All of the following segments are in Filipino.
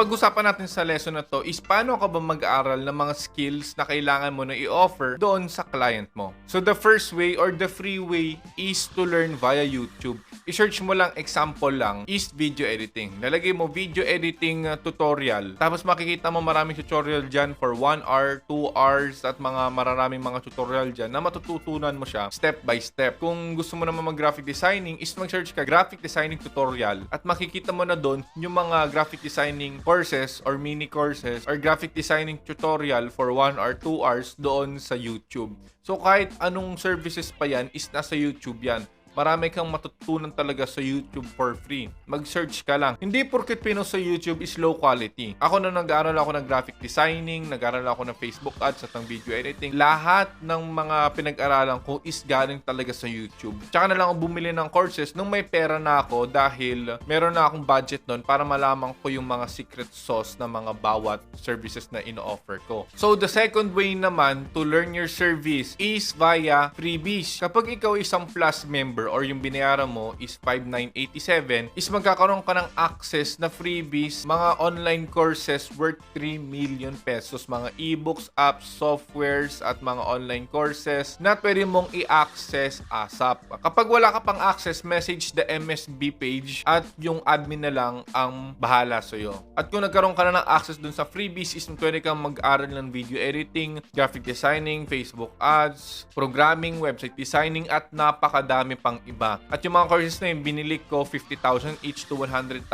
pag-usapan natin sa lesson na to is paano ka ba mag-aaral ng mga skills na kailangan mo na i-offer doon sa client mo. So the first way or the free way is to learn via YouTube. I-search mo lang, example lang, is video editing. Nalagay mo video editing tutorial. Tapos makikita mo maraming tutorial dyan for 1 hour, 2 hours, at maraming mga tutorial dyan na matututunan mo siya step by step. Kung gusto mo naman mag-graphic designing, is mag-search ka graphic designing tutorial at makikita mo na doon yung mga graphic designing courses or mini courses or graphic designing tutorial for 1 or 2 hours doon sa YouTube. So kahit anong services pa yan is nasa YouTube yan. Marami kang matutunan talaga sa YouTube for free. Mag-search ka lang. Hindi porket pinost sa YouTube is low quality. Ako na nag-aaral ako ng graphic designing, nag-aaral ako ng Facebook ads at ng video editing. Lahat ng mga pinag-aralan ko is galing talaga sa YouTube. Tsaka na lang ako bumili ng courses nung may pera na ako dahil meron na akong budget nun para malaman ko yung mga secret sauce na mga bawat services na ino-offer ko. So the second way naman to learn your service is via freebies. Kapag ikaw isang Plus member or yung binayaran mo is 5,987, is magkakaroon ka ng access na freebies, mga online courses worth 3 million pesos, mga ebooks, apps, softwares, at mga online courses na pwede mong i-access ASAP. Kapag wala ka pang access, message the MSB page at yung admin na lang ang bahala sa'yo. At kung nagkaroon ka na ng access dun sa freebies, is pwede kang mag-aral ng video editing, graphic designing, Facebook ads, programming, website designing, at napakadami pang iba. At yung mga courses na yun, binili ko 50,000 each to 100,000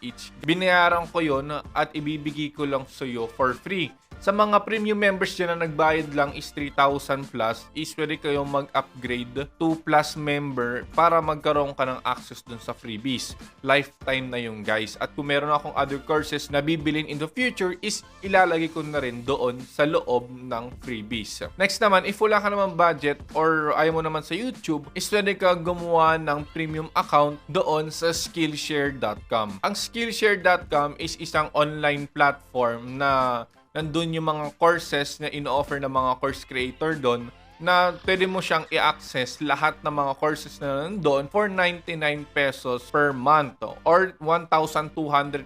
each. Binayaran ko yun at ibibigay ko lang sa iyo for free. Sa mga premium members dyan na nagbayad lang is 3,000 plus, is pwede kayong mag-upgrade to plus member para magkaroon ka ng access dun sa freebies. Lifetime na yung guys. At kung meron akong other courses na bibilin in the future, is ilalagay ko na rin doon sa loob ng freebies. Next naman, if wala ka naman budget or ayaw mo naman sa YouTube, is pwede ka gumawa ng premium account doon sa Skillshare.com. Ang Skillshare.com is isang online platform na nandun yung mga courses na ino-offer ng mga course creator doon na pwede mo siyang i-access lahat ng mga courses na nandun for 99 pesos per month or 1,200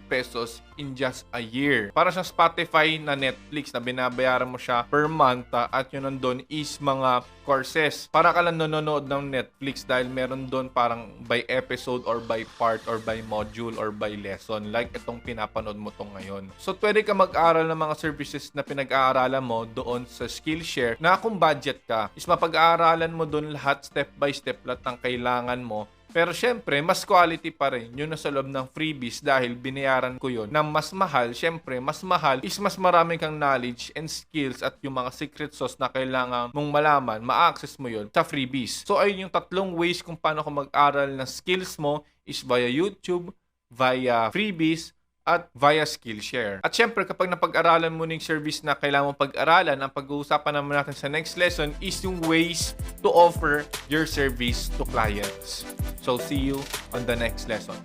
pesos in just a year. Para sa Spotify na Netflix na binabayaran mo siya per month at yun nandun is mga courses. Para ka lang nanonood ng Netflix dahil meron doon parang by episode or by part or by module or by lesson like itong pinapanood mo to ngayon. So pwede ka mag-aral ng mga services na pinag-aaralan mo doon sa Skillshare na kung budget ka is mapag-aaralan mo doon lahat step by step lahat ng kailangan mo. Pero syempre, mas quality pa rin yun na sa loob ng freebies dahil binayaran ko yun na mas mahal. Syempre, mas mahal is mas marami kang knowledge and skills at yung mga secret sauce na kailangan mong malaman, ma-access mo yun sa freebies. So, ayun yung tatlong ways kung paano ka mag-aral ng skills mo is via YouTube, via freebies, at via Skillshare. At syempre, kapag napag-aralan mo ng service na kailangan mong pag-aralan, ang pag-uusapan naman natin sa next lesson is yung ways to offer your service to clients. So, see you on the next lesson.